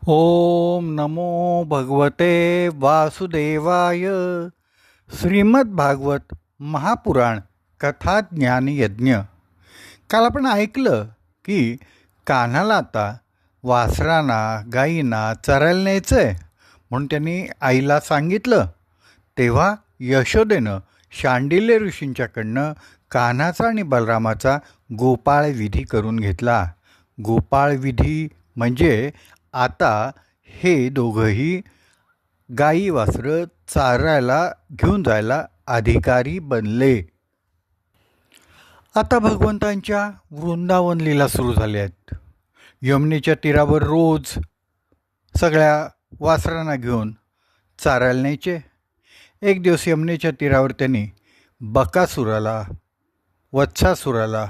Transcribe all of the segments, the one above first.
ओम नमो भगवते वासुदेवाय. श्रीमद्भागवत महापुराण कथा ज्ञान यज्ञ. काल आपण ऐकलं की कान्हाला आता वासरांना गायींना चरायला न्यायचं आहे म्हणून त्यांनी आईला सांगितलं. तेव्हा यशोदेनं शांडिल्य ऋषींच्याकडनं कान्हाचा आणि बलरामाचा गोपाळ विधी करून घेतला. गोपाळ विधी म्हणजे आता हे दोघंही गाई वासरं चारायला घेऊन जायला अधिकारी बनले. आता भगवंतांच्या वृंदावन लीला सुरू झाल्या आहेत. यमुनेच्या तीरावर रोज सगळ्या वासरांना घेऊन चारायला न्यायचे. एक दिवस यमुनेच्या तीरावर त्यांनी बकासुराला वत्सासुराला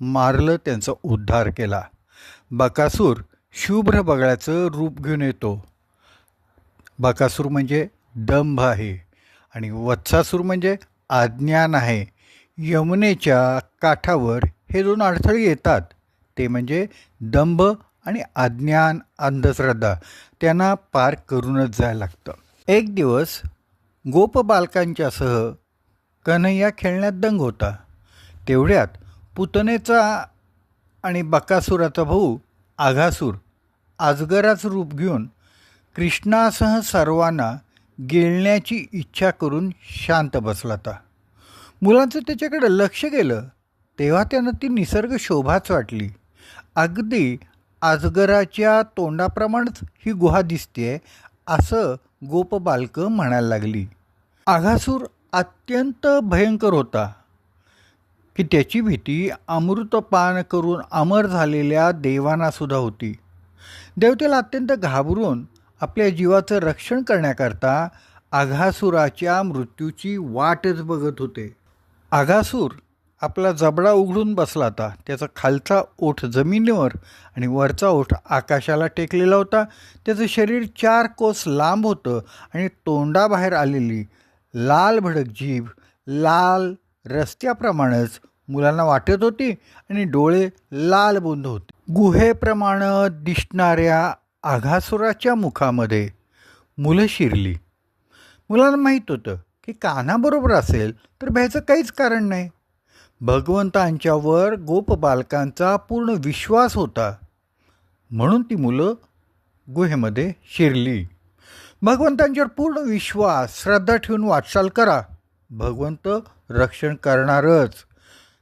मारलं, त्यांचा उद्धार केला. बकासूर शुभ्र बगळ्याचं रूप घेऊन येतो. बकासूर म्हणजे दंभ आहे आणि वत्सासूर म्हणजे अज्ञान आहे. यमुनेच्या काठावर हे दोन अडथळे येतात, ते म्हणजे दंभ आणि अज्ञान, अंधश्रद्धा. त्यांना पार करूनच जायला लागतं. एक दिवस गोपबालकांच्यासह कन्हैया खेळण्यात दंग होता. तेवढ्यात पुतनेचा आणि बकासुराचा भाऊ आघासूर अजगराचं रूप घेऊन कृष्णासह सर्वांना गिळण्याची इच्छा करून शांत बसला होता. मुलांचं त्याच्याकडे लक्ष गेलं तेव्हा त्यांना ती निसर्ग शोभाच वाटली. अगदी अजगराच्या तोंडाप्रमाणेच ही गुहा दिसते असं गोपबालकं म्हणायला लागली. आघासूर अत्यंत भयंकर होता की त्याची भीती अमृतपान करून अमर झालेल्या देवांनासुद्धा होती. देव त्याला अत्यंत घाबरून आपल्या जीवाचं रक्षण करण्याकरता आघासुराच्या मृत्यूची वाटच बघत होते. आघासूर आपला जबडा उघडून बसला होता. त्याचा खालचा ओठ जमिनीवर आणि वरचा ओठ आकाशाला टेकलेला होता. त्याचं शरीर 4 कोस लांब होतं आणि तोंडाबाहेर आलेली लाल भडक जीभ लाल रस्त्याप्रमाणेच मुलांना वाटत होती आणि डोळे लाल बुंद होते. गुहेप्रमाणे दिसणाऱ्या आघासुराच्या मुखामध्ये मुलं शिरली. मुलांना माहीत होतं की कान्हाबरोबर असेल तर भ्यायचं काहीच कारण नाही. भगवंतांच्यावर गोपबालकांचा पूर्ण विश्वास होता म्हणून ती मुलं गुहेमध्ये शिरली. भगवंतांच्यावर पूर्ण विश्वास श्रद्धा ठेवून वाटचाल करा, भगवंत रक्षण करणारच.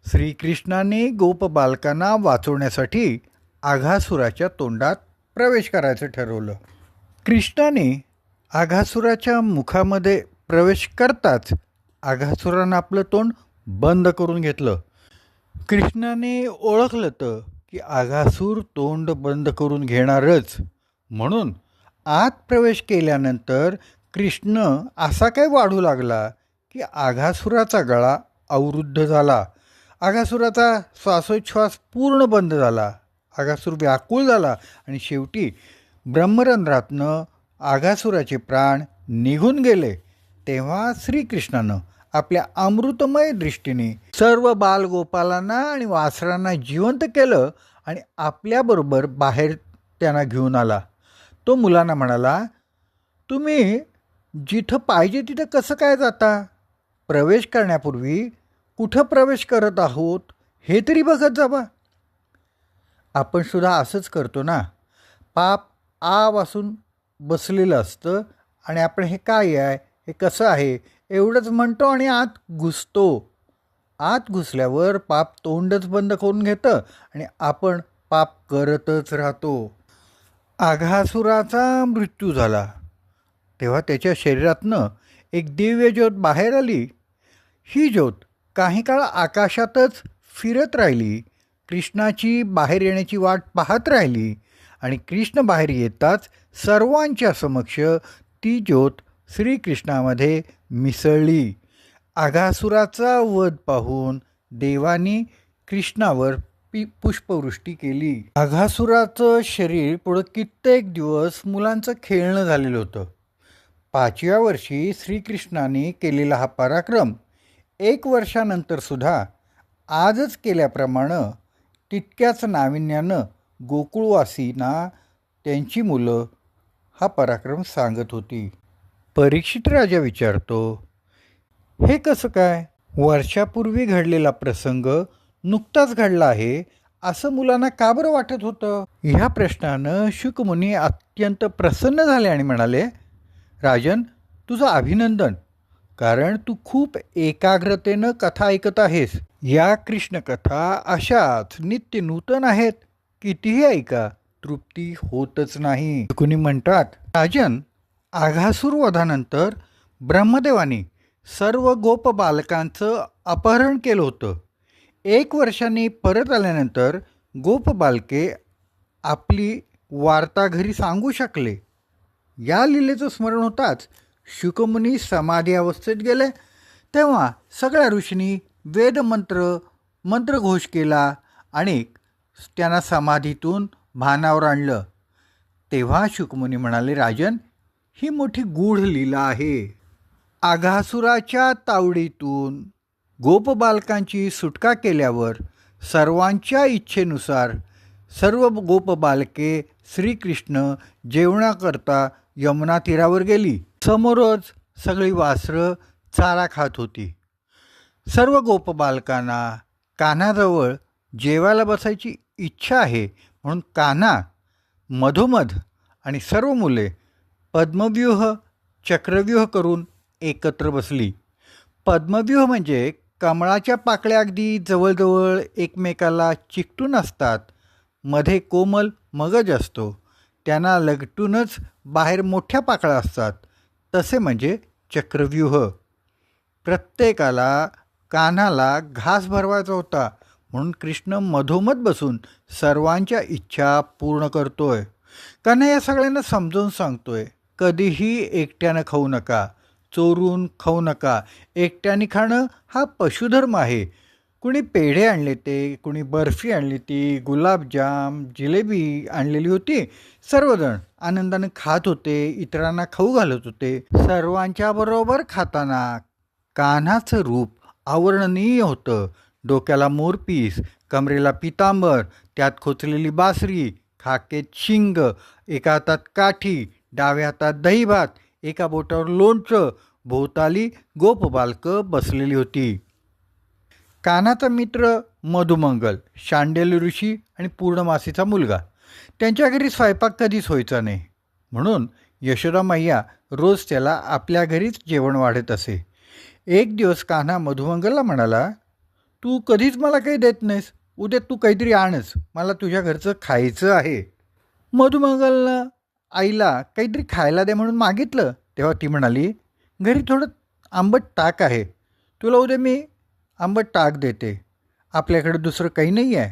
श्रीकृष्णाने गोपबालकांना वाचवण्यासाठी आघासुराच्या तोंडात प्रवेश करायचं ठरवलं. कृष्णाने आघासुराच्या मुखामध्ये प्रवेश करताच आघासुरानं आपलं तोंड बंद करून घेतलं. कृष्णाने ओळखलं तर की आघासूर तोंड बंद करून घेणारच, म्हणून आत प्रवेश केल्यानंतर कृष्ण असा काय वाढू लागला की आघासुराचा गळा अवरुद्ध झाला. आघासुराचा श्वासोच्छ्वास पूर्ण बंद झाला. आघासूर व्याकुळ झाला आणि शेवटी ब्रह्मरंध्रातनं आघासुराचे प्राण निघून गेले. तेव्हा श्रीकृष्णानं आपल्या अमृतमय दृष्टीने सर्व बालगोपालांना आणि वासरांना जिवंत केलं आणि आपल्याबरोबर बाहेर त्यांना घेऊन आला. तो मुलांना म्हणाला, तुम्ही जिथं पाहिजे तिथं कसं काय जाता? प्रवेश करण्यापूर्वी कुठं प्रवेश करत आहोत हे तरी बघत जावा. आपण सुद्धा असंच करतो ना. पाप आवासून बसलेलं असतं आणि आपण हे काय आहे, हे कसं आहे एवढंच म्हणतो आणि आत घुसतो. आत घुसल्यावर पाप तोंडच बंद करून घेतं आणि आपण पाप करतच राहतो. आघासुराचा मृत्यू झाला तेव्हा त्याच्या शरीरातनं एक दिव्य ज्योत बाहेर आली. ही ज्योत काही काळ आकाशातच फिरत राहिली. कृष्णाची बाहेर येण्याची वाट पाहत राहिली आणि कृष्ण बाहेर येताच सर्वांच्या समक्ष ती ज्योत श्रीकृष्णामध्ये मिसळली. आघासुराचा वध पाहून देवानी कृष्णावर पुष्पवृष्टी केली. आघासुराचं शरीर पुढं कित्येक दिवस मुलांचं खेळणं झालेलं होतं. 5व्या वर्षी श्रीकृष्णाने केलेला हा पराक्रम 1 वर्षानंतर सुद्धा आजच केल्याप्रमाणे तितक्याच नाविन्यानं गोकुळवासींना त्यांची मुलं हा पराक्रम सांगत होती. परीक्षित राजा विचारतो, हे कसं काय? वर्षापूर्वी घडलेला प्रसंग नुकताच घडला आहे असं मुलांना का बरं वाटत होतं? ह्या प्रश्नानं शुकमुनी अत्यंत प्रसन्न झाले आणि म्हणाले, राजन, तुझं अभिनंदन, कारण तू खूप एकाग्रतेनं कथा ऐकत आहेस. या कृष्णकथा अशाच नित्य नूतन आहेत. कितीही ऐका तृप्ती होतच नाही. कुणी म्हणतात, राजन, आघासूर वधानंतर ब्रह्मदेवानी सर्व गोप बालकांचं अपहरण केलं होतं. 1 वर्षांनी परत आल्यानंतर गोप बालके आपली वार्ता घरी सांगू शकले. या लीलेचं स्मरण होताच शुकमुनी समाधी अवस्थेत गेले. तेव्हा सगळ्या ऋषींनी मंत्रघोष केला आणि त्यांना समाधीतून भानावर आणलं. तेव्हा शुकमुनी म्हणाले, राजन, ही मोठी गूढ लीला आहे. आघासुराच्या तावडीतून गोपबालकांची सुटका केल्यावर सर्वांच्या इच्छेनुसार सर्व गोपबालके श्रीकृष्ण जेवणाकरता यमुना तीरावर गेली. समोरच सगळी वासरं चारा खात होती. सर्व गोपबालकांना कान्हाजवळ जेवायला बसायची इच्छा आहे म्हणून कान्हा मधोमध आणि सर्व मुले पद्मव्यूह चक्रव्यूह करून एकत्र बसली. पद्मव्यूह म्हणजे कमळाच्या पाकळ्या अगदी जवळजवळ एकमेकाला चिकटून असतात. मध्ये कोमल मगज असतो. त्यांना लगटूनच बाहेर मोठ्या पाकळ्या असतात. तसे म्हणजे चक्रव्यूह. प्रत्येकाला कान्हाला घास भरवायचा होता म्हणून कृष्ण मधोमध बसून सर्वांच्या इच्छा पूर्ण करतोय. कान्हा या सगळ्यांना समजावून सांगतोय, कधीही एकट्यानं खाऊ नका, चोरून खाऊ नका. एकट्याने खाणं हा पशुधर्म आहे. कुणी पेढे आणले ते, कुणी बर्फी आणली ती, गुलाबजाम, जिलेबी आणलेली होती. सर्वजण आनंदाने खात होते, इतरांना खाऊ घालत होते. सर्वांच्या बरोबर खाताना कान्हाचं रूप अवर्णनीय होतं. डोक्याला मोरपीस, कमरेला पितांबर, त्यात खोचलेली बासरी, खाकेत शिंग, एका हातात काठी, डाव्या हातात दहीभात, एका बोटावर लोणचं, भोवताली गोपबालकं बसलेली होती. कान्हाचा मित्र मधुमंगल, शांडिल्य ऋषी आणि पूर्णमासीचा मुलगा. त्यांच्या घरी स्वयंपाक कधीच व्हायचा नाही म्हणून यशोदा मैया रोज त्याला आपल्या घरीच जेवण वाढत असे. एक दिवस कान्हा मधुमंगलला म्हणाला, तू कधीच मला काही देत नाहीस, उद्या तू काहीतरी आणच, मला तुझ्या घरचं खायचं आहे. मधुमंगलनं आईला काहीतरी खायला दे म्हणून मागितलं. तेव्हा ती म्हणाली, घरी थोडं आंबट ताक आहे, तुला उद्या मी आंबट ताक देते, आपल्याकडे दुसरं काही नाही आहे.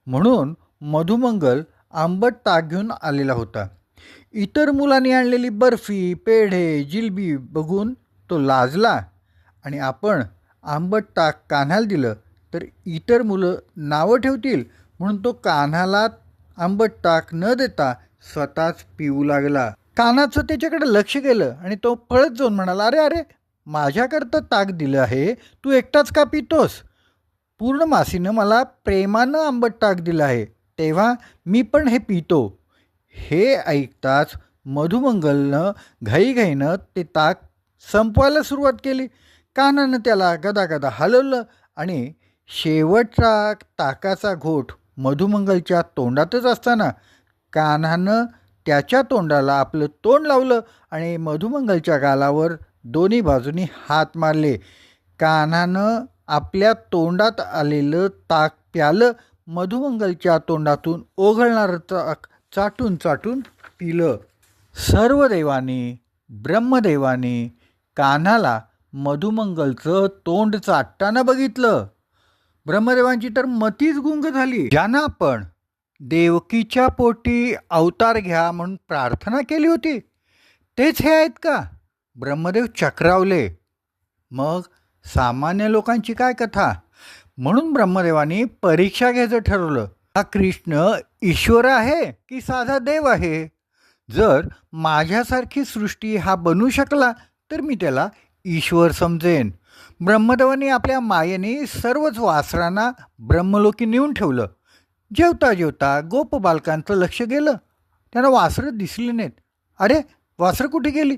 म्हणून मधुमंगल आंबट ताक घेऊन आलेला होता. इतर मुलांनी आणलेली बर्फी, पेढे, जिलबी बघून तो लाजला आणि आपण आंबट ताक कान्हाला दिलं तर इतर मुलं नावं ठेवतील म्हणून तो कान्हाला आंबट ताक न देता स्वतःच पिऊ लागला. कान्हाचं त्याच्याकडे लक्ष गेलं आणि तो पळत जाऊन म्हणाला, अरे अरे, माझ्याकरता ताक दिलं आहे, तू एकटाच का पितोस? पूर्णमासीनं मला प्रेमानं आंबट ताक दिलं आहे, तेव्हा मी पण हे पितो. हे ऐकताच मधुमंगलनं घाईघाईनं ते ताक संपवायला सुरुवात केली. कान्हानं त्याला गदागदा हलवलं आणि शेवटचा ताकाचा घोट मधुमंगलच्या तोंडातच असताना कान्हानं त्याच्या तोंडाला आपलं तोंड लावलं आणि मधुमंगलच्या गालावर दोन्ही बाजूनी हात मारले. कान्हानं आपल्या तोंडात आलेलं ताक प्यालं. मधुमंगलच्या तोंडातून ओघळणारं ताक चाटून चाटून पिलं. सर्व देवानी, ब्रह्मदेवानी कान्हाला मधुमंगलचं तोंड चाटताना बघितलं. ब्रह्मदेवांची तर मतीच गुंग झाली. ज्यांना आपण देवकीच्या पोटी अवतार घ्या म्हणून प्रार्थना केली होती तेच हे आहेत का? ब्रह्मदेव चक्रावले. मग सामान्य लोकांची काय कथा? म्हणून ब्रह्मदेवानी परीक्षा घ्यायचं ठरवलं. हा कृष्ण ईश्वर आहे की साधा देव आहे? जर माझ्यासारखी सृष्टी हा बनवू शकला तर मी त्याला ईश्वर समजेन. ब्रह्मदेवानी आपल्या मायेने सर्वच वासरांना ब्रह्मलोकी नेऊन ठेवलं. जेवता जेवता गोपबालकांचं लक्ष गेलं त्यांना वासरं दिसली नाहीत. अरे, वासरं कुठे गेली?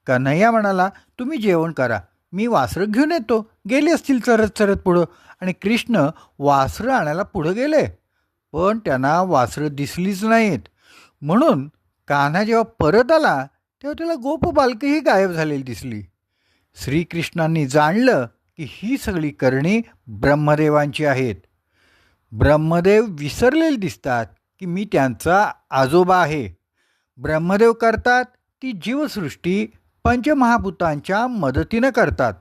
कन्हैया म्हणाला, तुम्ही जेवण करा, मी वासरं घेऊन येतो. गेली असतील चरत चरत पुढं. आणि कृष्ण वासरं आणायला पुढं गेले, पण त्यांना वासरं दिसलीच नाहीत. म्हणून कान्हा जेव्हा परत आला तेव्हा त्याला गोपबालकंही गायब झालेली दिसली. श्रीकृष्णांनी जाणलं की ही सगळी करणी ब्रह्मदेवांची आहेत. ब्रह्मदेव विसरलेले दिसतात की मी त्यांचा आजोबा आहे. ब्रह्मदेव करतात ती जीवसृष्टी पंचमहाभूतांच्या मदतीनं करतात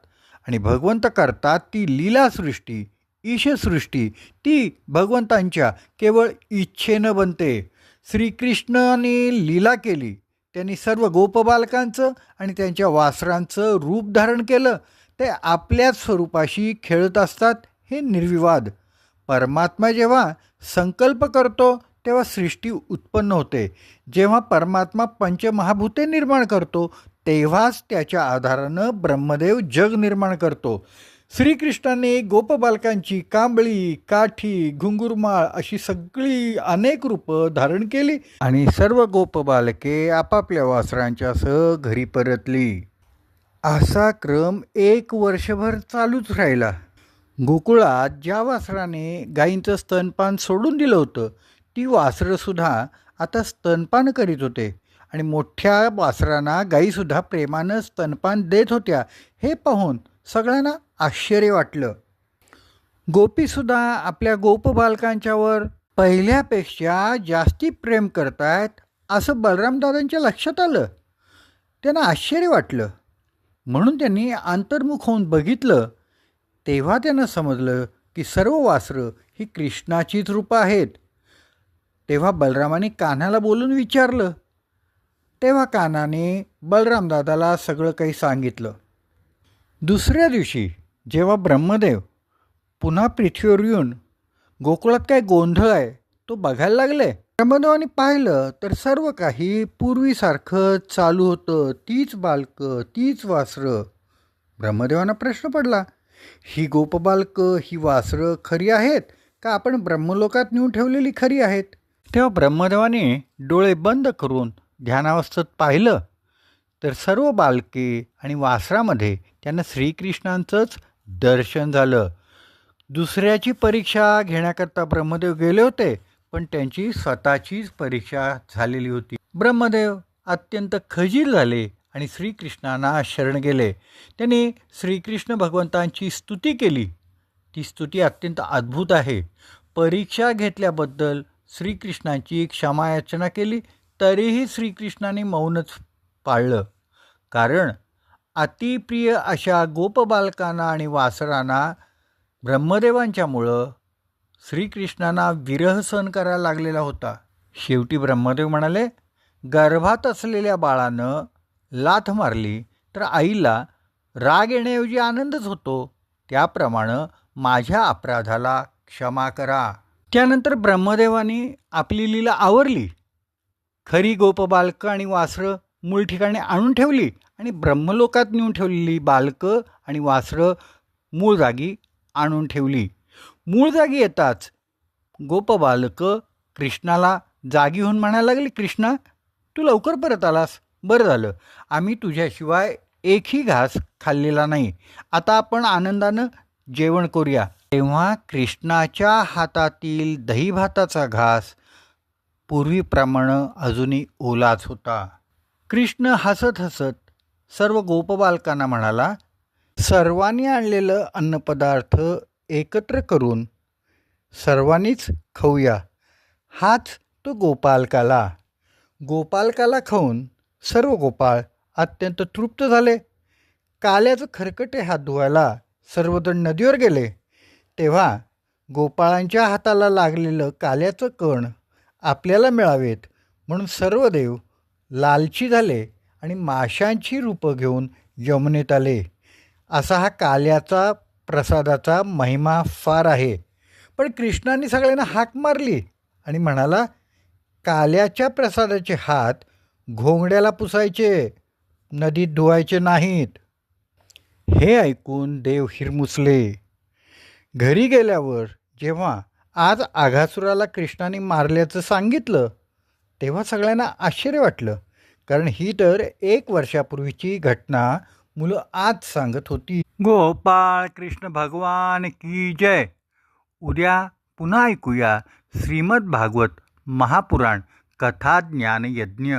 आणि भगवंत करतात ती लीलासृष्टी, ईशसृष्टी, ती भगवंतांच्या केवळ इच्छेनं बनते. श्रीकृष्णाने लीला केली, त्यांनी सर्व गोपबालकांचं आणि त्यांच्या वासरांचं रूप धारण केलं. ते आपल्याच स्वरूपाशी खेळत असतात, हे निर्विवाद. परमात्मा जेव्हा संकल्प करतो तेव्हा सृष्टी उत्पन्न होते. जेव्हा परमात्मा पंचमहाभूते निर्माण करतो तेव्हाच त्याच्या आधारानं ब्रह्मदेव जग निर्माण करतो. श्रीकृष्णाने गोपबालकांची कांबळी, काठी, घुंगुरमाळ अशी सगळी अनेक रूपं धारण केली आणि सर्व गोपबालके आपापल्या वासरांच्यासह घरी परतली. असा क्रम 1 वर्षभर चालूच राहिला. गोकुळात ज्या वासराने गायींचं स्तनपान सोडून दिलं होतं ती वासरंसुद्धा आता स्तनपान करीत होते आणि मोठ्या वासरांना गायीसुद्धा प्रेमानं स्तनपान देत होत्या. हे पाहून सगळ्यांना आश्चर्य वाटलं. गोपीसुद्धा आपल्या गोपबालकांच्यावर पहिल्यापेक्षा जास्ती प्रेम करतायत असं बलरामदादांच्या लक्षात आलं. त्यांना आश्चर्य वाटलं. म्हणून त्यांनी अंतर्मुख होऊन बघितलं. तेव्हा त्यांना समजलं की सर्व वासरं ही कृष्णाचीच रूपं आहेत. तेव्हा बलरामाने कान्हाला बोलून विचारलं. तेव्हा कान्हाने बलरामदादाला सगळं काही सांगितलं. दुसऱ्या दिवशी जेव्हा ब्रह्मदेव पुन्हा पृथ्वीवर येऊन गोकुळात काय गोंधळ आहे तो बघायला लागले, ब्रह्मदेवाने पाहिलं तर सर्व काही पूर्वीसारखं चालू होतं. तीच बालकं, तीच वासरं. ब्रह्मदेवांना प्रश्न पडला, ही गोपबालकं, ही वासरं खरी आहेत का आपण ब्रह्मलोकात नेऊन ठेवलेली खरी आहेत? तेव्हा ब्रह्मदेवाने डोळे बंद करून ध्यानावस्थेत पाहिलं तर सर्व बालके आणि वासरामध्ये त्यांना श्रीकृष्णांचंच दर्शन झालं. दुसऱ्याची परीक्षा घेण्याकरता ब्रह्मदेव गेले होते, पण त्यांची स्वतःचीच परीक्षा झालेली होती. ब्रह्मदेव अत्यंत खजील झाले आणि श्रीकृष्णांना शरण गेले. त्यांनी श्रीकृष्ण भगवंतांची स्तुती केली. ती स्तुती अत्यंत अद्भुत आहे. परीक्षा घेतल्याबद्दल श्रीकृष्णांची क्षमायाचना केली, तरीही श्रीकृष्णाने मौनच पाळलं. कारण अतिप्रिय अशा गोपबालकांना आणि वासरांना ब्रह्मदेवांच्यामुळं श्रीकृष्णांना विरह सहन करायला लागलेला होता. शेवटी ब्रह्मदेव म्हणाले, गर्भात असलेल्या बाळानं लाथ मारली तर आईला राग येण्याऐवजी आनंदच होतो. त्याप्रमाणे माझ्या अपराधाला क्षमा करा. त्यानंतर ब्रह्मदेवाने आपली लीला आवरली. खरी गोपबालकं आणि वासरं मूळ ठिकाणी आणून ठेवली आणि ब्रह्मलोकात नेऊन ठेवलेली बालकं आणि वासरं मूळ जागी आणून ठेवली. मूळ जागी येताच गोपबालकं कृष्णाला जागी होऊन म्हणायला लागली, कृष्णा, तू लवकर परत आलास, बरं झालं. आम्ही तुझ्याशिवाय एकही घास खाल्लेला नाही. आता आपण आनंदानं जेवण करूया. तेव्हा कृष्णाच्या हातातील दहीभाताचा घास पूर्वीप्रमाणे अजूनही ओलाच होता. कृष्ण हसत हसत सर्व गोपबालकांना म्हणाला, सर्वांनी आणलेलं अन्नपदार्थ एकत्र करून सर्वांनीच खाऊया. हाच तो गोपालकाला. गोपालकाला खाऊन सर्व गोपाळ अत्यंत तृप्त झाले. काल्याचं खरकटे हात धुवायला सर्वजण नदीवर गेले. तेव्हा गोपाळांच्या हाताला लागलेलं काल्याचं कण आपल्याला मिळावेत म्हणून सर्व देव लालची झाले आणि माशांची रूपं घेऊन यमुनेत आले. असा हा काल्याचा प्रसादाचा महिमा फार आहे. पण कृष्णाने सगळ्यांना हाक मारली आणि म्हणाला, काल्याच्या प्रसादाचे हात घोंगड्याला पुसायचे, नदीत धुवायचे नाहीत. हे ऐकून देव हिरमुसले. घरी गेल्यावर जेव्हा आज आघासुराला कृष्णाने मारल्याचं सांगितलं तेव्हा सगळ्यांना आश्चर्य वाटलं, कारण ही तर 1 वर्षापूर्वीची घटना मुलं आज सांगत होती. गोपाळ कृष्ण भगवान की जय. उद्या पुन्हा ऐकूया श्रीमद भागवत महापुराण कथा ज्ञान यज्ञ.